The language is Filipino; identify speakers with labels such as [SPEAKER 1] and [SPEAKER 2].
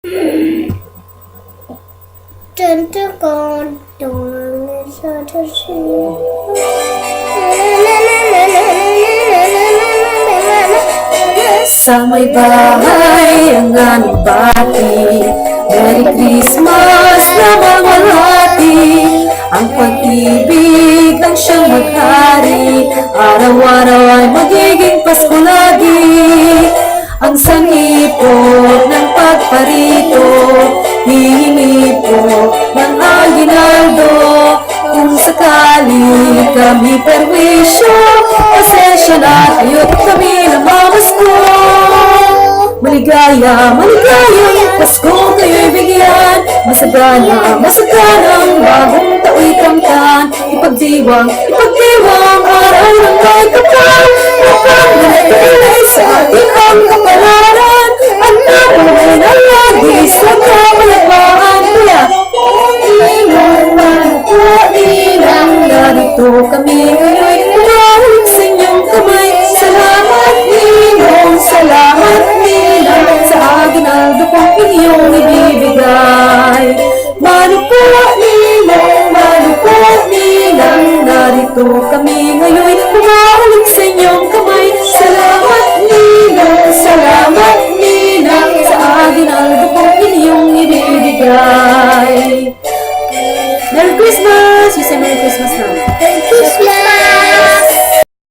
[SPEAKER 1] Turn to God, don't listen to see.
[SPEAKER 2] Sa may bahay ang aming bati, Merry Christmas na mga hati. Ang pag-ibig lang siyang maghari, araw-araw ay magiging Pasko lagi. Ang sangipot ng pagparito, hihingi po ng aginaldo. Kung sakali kami perwisyo, pasensya na kayo't kami namamasko. Maligaya, maligayang Pasko kayo'y bigyan. Masaganang bagong tao'y kamtan. Ipagdiwang araw ng may kapal. Kapal na nagkailay sa atin ang kapalaran. At nabuhay na lagi sa kapalapan. Kaya, narito kami ngayon, tumahalik sa inyong kamay. Salamat Ninong, salamat Ninang, sa aginaldo kong inyong ibibigay. Mano po Ninang, narito kami ngayon, tumahalik sa inyong kamay. Salamat Ninong, salamat